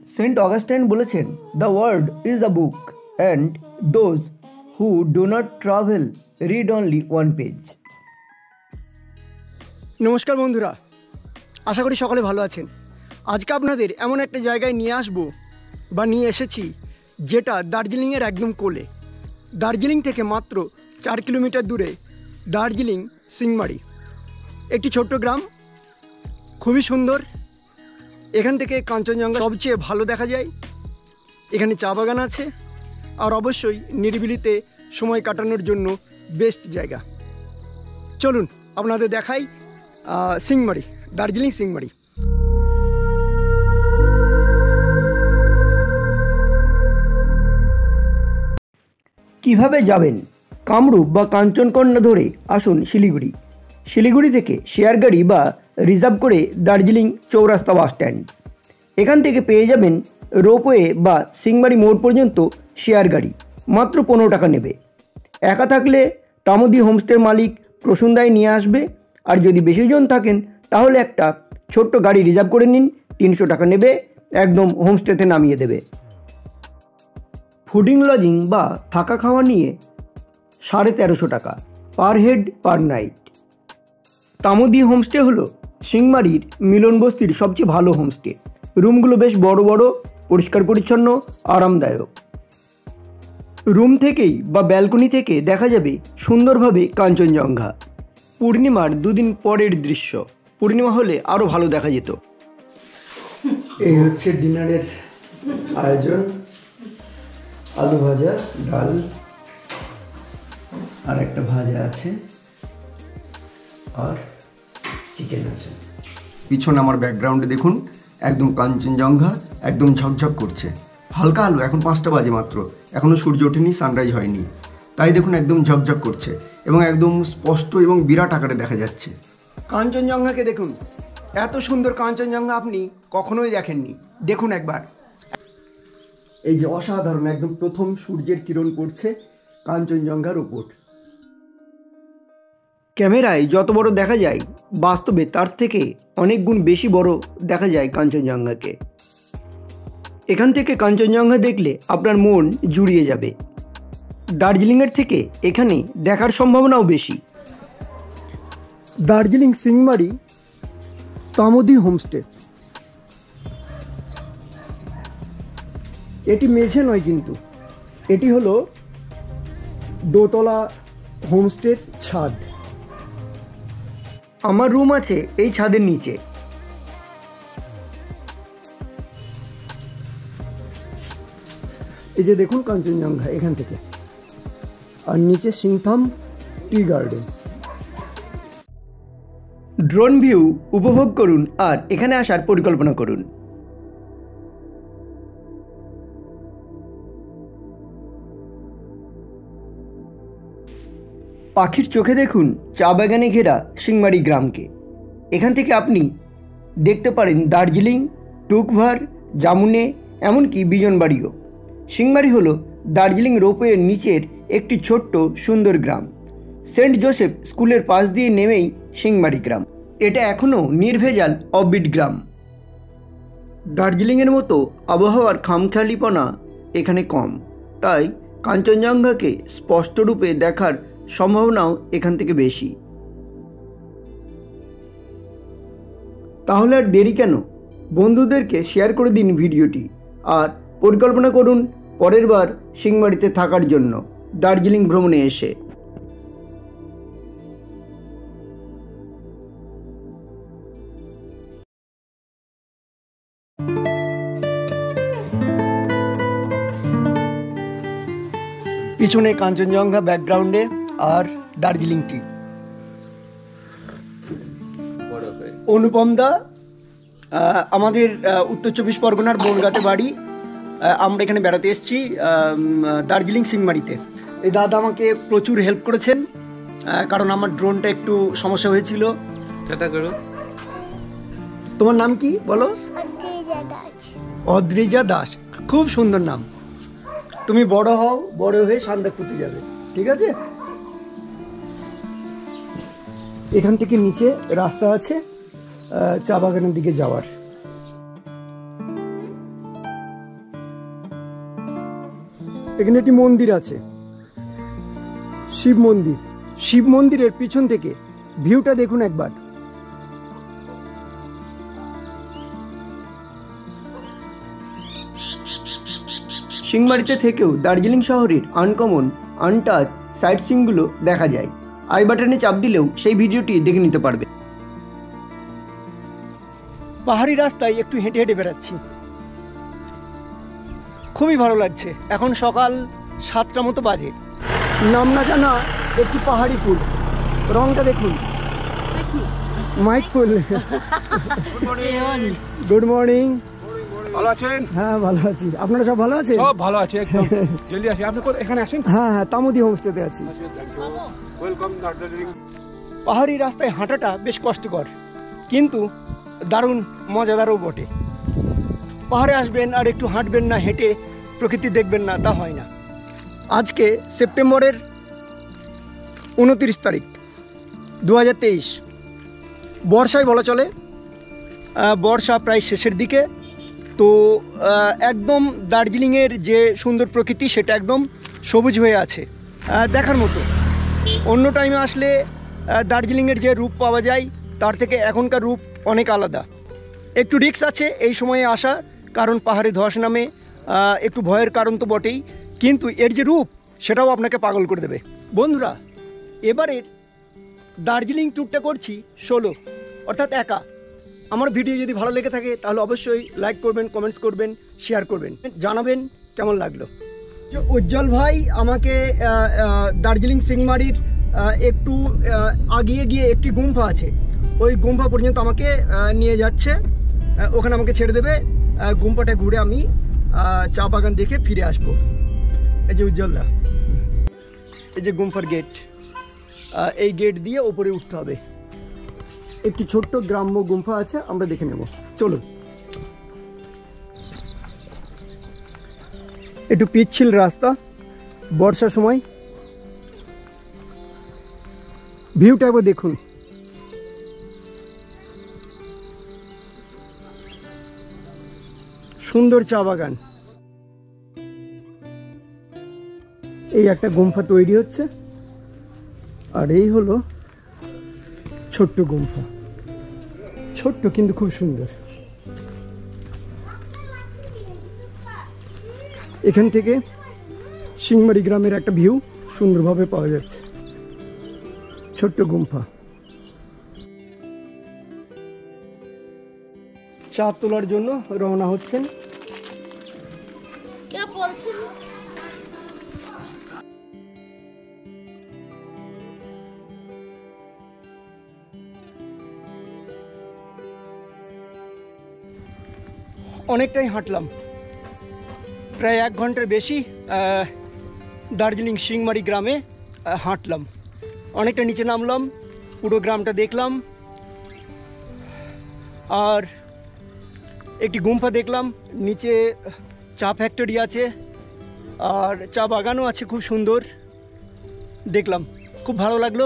Saint Augustine বলেছেন, the world is a book and those who do not travel read only one page. নমস্কার বন্ধুরা, আশা করি সকলে ভালো আছেন। আজকে আপনাদের এমন একটা জায়গায় নিয়ে আসবো বা নিয়ে এসেছি যেটা দার্জিলিংয়ের একদম কোলে। দার্জিলিং থেকে মাত্র 4 কিলোমিটার দূরে দার্জিলিং সিংমারি, একটি ছোট্ট গ্রাম, খুবই সুন্দর। এখান থেকে কাঞ্চনজঙ্ঘা সবচেয়ে ভালো দেখা যায়। এখানে চা বাগান আছে, আর অবশ্যই নিরিবিলিতে সময় কাটানোর জন্য বেস্ট জায়গা। চলুন আপনাদের দেখাই সিংমারি, দার্জিলিং সিংমারি। কিভাবে যাবেন? কামরূপ বা কাঞ্চনকন্যা ধরে আসুন শিলিগুড়ি। শিলিগুড়ি থেকে শেয়ার গাড়ি বা রিজার্ভ করে দার্জিলিং চৌরাস্তা বাস স্ট্যান্ড। এখান থেকে পেয়ে যাবেন রোপওয়ে বা সিংমারি মোড় পর্যন্ত শেয়ার গাড়ি, মাত্র 15 টাকা নেবে। একা থাকলে তামোদি হোমস্টের মালিক প্রসূনদায় নিয়ে আসবে, আর যদি বেশিজন থাকেন তাহলে একটা ছোট্ট গাড়ি রিজার্ভ করে নিন, 300 টাকা নেবে, একদম হোমস্টেতে নামিয়ে দেবে। ফুডিং লজিং বা থাকা খাওয়া নিয়ে 1350 টাকা per head per night. Tamodi homestay হলো সিংমারির মিলন বস্তির সবচেয়ে ভালো হোমস্টে। রুমগুলো বেশ বড় বড়, পরিষ্কার পরিচ্ছন্ন, আরামদায়ক। রুম থেকেই বা ব্যালকনি থেকে দেখা যাবে সুন্দরভাবে কাঞ্চনজঙ্ঘা। পূর্ণিমার 2 দিন পরের দৃশ্য, পূর্ণিমা হলে আরও ভালো দেখা যেত। এই হচ্ছে ডিনারের আয়োজন, আলু ভাজা, ডাল আর একটা ভাজা আছে, আর চিকেন আছে। পিছনে আমার ব্যাকগ্রাউন্ডে দেখুন, একদম কাঞ্চনজঙ্ঘা একদম ঝকঝক করছে। হালকা আলো, এখন 5টা বাজে মাত্র, এখনও সূর্য ওঠেনি, সানরাইজ হয়নি, তাই দেখুন একদম ঝকঝক করছে এবং একদম স্পষ্ট এবং বিরাট আকারে দেখা যাচ্ছে। কাঞ্চনজঙ্ঘাকে দেখুন, এত সুন্দর কাঞ্চনজঙ্ঘা আপনি কখনোই দেখেননি। দেখুন একবার, এই যে অসাধারণ, একদম প্রথম সূর্যের কিরণ পড়ছে কাঞ্চনজঙ্ঘার উপর। ক্যামেরায় যত বড় দেখা যায়, বাস্তবে তার থেকে অনেক গুণ বেশি বড় দেখা যায় কাঞ্চনজঙ্ঘাকে। এখান থেকে কাঞ্চনজঙ্ঘা দেখলে আপনার মন জুড়িয়ে যাবে। দার্জিলিংয়ের থেকে এখানে দেখার সম্ভাবনাও বেশি। দার্জিলিং সিংমারি তামোদি হোমস্টে। এটি মেঝে নয়, কিন্তু এটি হলো দোতলা হোমস্টের ছাদ। আমার রুম আছে এই ছাদের নিচে। এই যে দেখুন কাঞ্চনজঙ্ঘা এখান থেকে, আর নিচে Singtam tea garden. Drone view উপভোগ করুন আর এখানে আসার পরিকল্পনা করুন। পাখির চোখে দেখুন চা বাগানে ঘেরা সিংমারি গ্রামকে। এখান থেকে আপনি দেখতে পারেন দার্জিলিং, টুকভার, জামুনে, এমনকি বিজনবাড়িও। সিংমারি হলো দার্জিলিং রোপওয়ের নিচের একটি ছোট্ট সুন্দর গ্রাম। সেন্ট জোসেফ স্কুলের পাশ দিয়ে নেমেই সিংমারি গ্রাম। এটা এখনও নির্ভেজাল অফবিট গ্রাম। দার্জিলিংয়ের মতো আবহাওয়ার খামখেয়ালিপনা এখানে কম, তাই কাঞ্চনজঙ্ঘাকে স্পষ্টরূপে দেখার সম্ভাবনাও এখান থেকে বেশি। তাহলে আর দেরি কেন? বন্ধুদেরকে শেয়ার করে দিন ভিডিওটি, আর পরিকল্পনা করুন পরের বার সিংমারিতে থাকার জন্য দার্জিলিং ভ্রমণে এসে। পিছনে কাঞ্চনজঙ্ঘা ব্যাকগ্রাউন্ডে, আর দার্জিলিং টি। অনুপম দা আমাদের উত্তর 24 পরগনার বনগাঁতে বাড়ি। আমরা এখানে বেড়াতে এসেছি দার্জিলিং সিংমারিতে। এই দাদা আমাকে প্রচুর হেল্প করেছেন, কারণ আমার ড্রোনটা একটু সমস্যা হয়েছিল। তোমার নাম কি বলো? অদ্রিজা দাস। খুব সুন্দর নাম। তুমি বড় হও, বড় হয়ে সান্দাকফুতে যাবে, ঠিক আছে? এখান থেকে নিচে রাস্তা আছে চা বাগানের দিকে যাওয়ার। এখানে একটি মন্দির আছে, শিব মন্দির। শিব মন্দিরের পিছন থেকে ভিউটা দেখুন একবার। সিংমারিতে থেকেও দার্জিলিং শহরের আনকমন আনটাচ সাইট সিনগুলো দেখা যায়। আই বাটনে চাপ দিলেও সেই ভিডিওটি দেখে নিতে পারবে। পাহাড়ি রাস্তায় একটু হেঁটে হেঁটে বেড়াচ্ছি, খুবই ভালো লাগছে। এখন সকাল 7টা মতো বাজে। নাম না জানা একটি পাহাড়ি ফুল, রংটা দেখুন, মাইক ফুল। Good morning. ভালো আছেন? হ্যাঁ ভালো আছি, আপনারা সব ভালো আছেন? সব ভালো আছে, একদম জলদি আসি। আপনি এখানে আসেন? হ্যাঁ হ্যাঁ, তামুদি হোমস্টেতে আছি। ওয়েলকাম দার্জিলিং। পাহাড়ি রাস্তায় হাঁটাটা বেশ কষ্টকর, কিন্তু দারুণ মজাদারও বটে। পাহাড়ে আসবেন আর একটু হাঁটবেন না, হেঁটে প্রকৃতি দেখবেন না, তা হয় না। আজকে সেপ্টেম্বরের 29 তারিখ 2023, বর্ষায় বলা চলে। বর্ষা প্রায় শেষের দিকে, তো একদম দার্জিলিংয়ের যে সুন্দর প্রকৃতি সেটা একদম সবুজ হয়ে আছে, দেখার মতো। অন্য টাইমে আসলে দার্জিলিংয়ের যে রূপ পাওয়া যায় তার থেকে এখনকার রূপ অনেক আলাদা। একটু রিস্ক আছে এই সময়ে আসা, কারণ পাহাড়ে ধস নামে, একটু ভয়ের কারণ তো বটেই, কিন্তু এর যে রূপ সেটাও আপনাকে পাগল করে দেবে। বন্ধুরা, এবারের দার্জিলিং ট্যুরটা করছি সোলো, অর্থাৎ একা। আমার ভিডিও যদি ভালো লেগে থাকে তাহলে অবশ্যই লাইক করবেন, কমেন্টস করবেন, শেয়ার করবেন, জানাবেন কেমন লাগলো। উজ্জ্বল ভাই আমাকে দার্জিলিং সিংমারির একটু আগিয়ে গিয়ে একটি গুম্ফা আছে, ওই গুম্ফা পর্যন্ত আমাকে নিয়ে যাচ্ছে। ওখানে আমাকে ছেড়ে দেবে, গুম্ফাটা ঘুরে আমি চা বাগান দেখে ফিরে আসবো। এই যে উজ্জ্বলদা, এই যে গুম্ফার গেট, এই গেট দিয়ে ওপরে উঠতে হবে। একটি ছোট্ট গ্রাম্য গুম্ফা আছে, আমরা দেখে নেব, চলুন। একটু পিচ্ছিল রাস্তা, বর্ষার সময়। ভিউটা একবার দেখুন, সুন্দর চা বাগান। এই একটা গুম্ফা তৈরি হচ্ছে, আর এই হলো ছোট্ট গুম্ফা, ছোট্ট কিন্তু খুব সুন্দর। এখান থেকে সিংমারি গ্রামের একটা ভিউ সুন্দরভাবে পাওয়া যাচ্ছে। ছোট্ট গুম্ফা। চা তোলার জন্য রওনা হচ্ছেন। অনেকটাই হাঁটলাম, প্রায় 1 ঘন্টার বেশি দার্জিলিং সিংমারি গ্রামে হাঁটলাম। অনেকটা নিচে নামলাম, পুরো গ্রামটা দেখলাম, আর একটি গুম্ফা দেখলাম। নিচে চা ফ্যাক্টরি আছে আর চা বাগানও আছে, খুব সুন্দর দেখলাম, খুব ভালো লাগলো।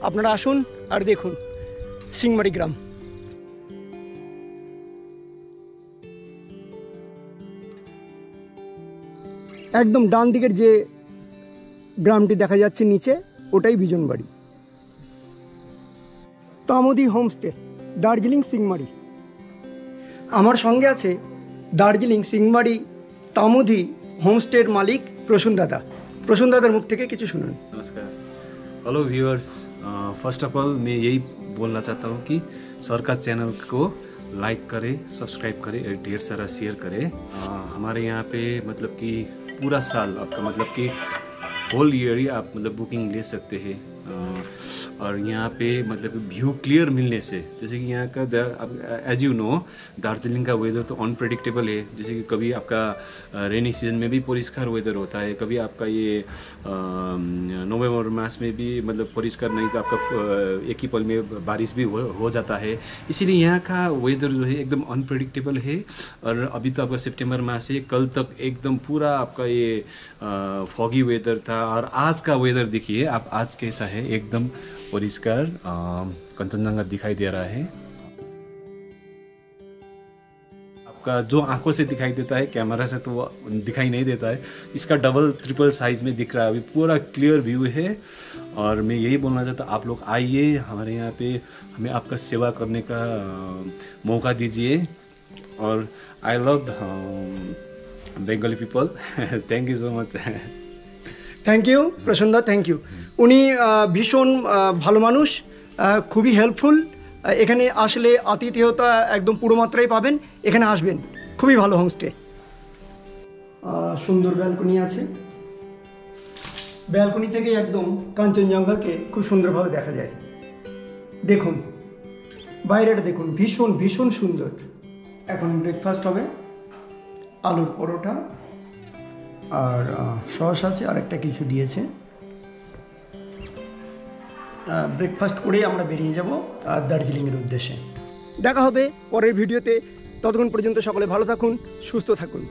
আপনারা আসুন আর দেখুন সিংমারি গ্রাম। একদম ডান দিকের যে গ্রামটি দেখা যাচ্ছে নিচে, ওটাই বিজন বাড়ি। তামোদি হোমস্টে, দার্জিলিং সিংমারি। আমার সঙ্গে আছে দার্জিলিং সিংমারি তামোদি হোমস্টের মালিক প্রসূন দাদা। প্রসূন दादार मुख থেকে কিছু শুনুন। नमस्कार, hello viewers. First of all मैं यही बोलना चाहता हूँ कि सर का चैनल को लाइक करें, सब्सक्राइब करें और ढेर सारा शेयर करें। हमारे यहाँ पे मतलब कि पूरा साल आपका मतलब कि होल ईयर ही आप मतलब बुकिंग ले सकते हैं। और यहाँ पे मतलब व्यू क्लियर मिलने से, जैसे कि यहाँ का एज यू नो दार्जिलिंग का वेदर तो अनप्रेडिक्टेबल है। जैसे कि कभी आपका रेनी सीजन में भी परिष्कार वेदर होता है, कभी आपका ये नवंबर मास में भी मतलब परिष्कार नहीं तो आपका एक ही पल में बारिश भी हो जाता है। इसीलिए यहाँ का वेदर जो है एकदम अनप्रेडिक्टेबल है। और अभी तो आपका सितंबर मास है, कल तक एकदम पूरा आपका ये फॉगी वेदर था। और आज का वेदर देखिए आप, आज कैसा है, एकदम परिष्कार कंचनजंगा दिखाई दे रहा है। आप आपका जो आंखों से दिखाई देता है कैमरा से तो वो दिखाई नहीं देता है, इसका डबल ट्रिपल साइज़ में दिख रहा है, अभी पूरा क्लियर व्यू है। और मैं यही बोलना चाहता हूँ, आप लोग आइए हमारे यहाँ पे, हमें आपका सेवा करने का मौका दीजिए। और I love Bengali people. Thank you so much. Thank you Prasanna দা, থ্যাংক ইউ। উনি ভীষণ ভালো মানুষ, খুবই হেল্পফুল। এখানে আসলে আতিথেয়তা একদম পুরো মাত্রায় পাবেন, এখানে আসবেন, খুবই ভালো হোমস্টে। সুন্দর ব্যালকনি আছে, ব্যালকনি থেকে একদম কাঞ্চনজঙ্ঘাকে খুব সুন্দরভাবে দেখা যায়। দেখুন বাইরেটা দেখুন, ভীষণ ভীষণ সুন্দর। এখন ব্রেকফাস্ট হবে, আলুর পরোটা আর সস আছে, আর একটা কিছু দিয়েছে। ব্রেকফাস্ট করেই আমরা বেরিয়ে যাব দার্জিলিংয়ের উদ্দেশ্যে। দেখা হবে পরের ভিডিওতে, ততক্ষণ পর্যন্ত সকলে ভালো থাকুন, সুস্থ থাকুন।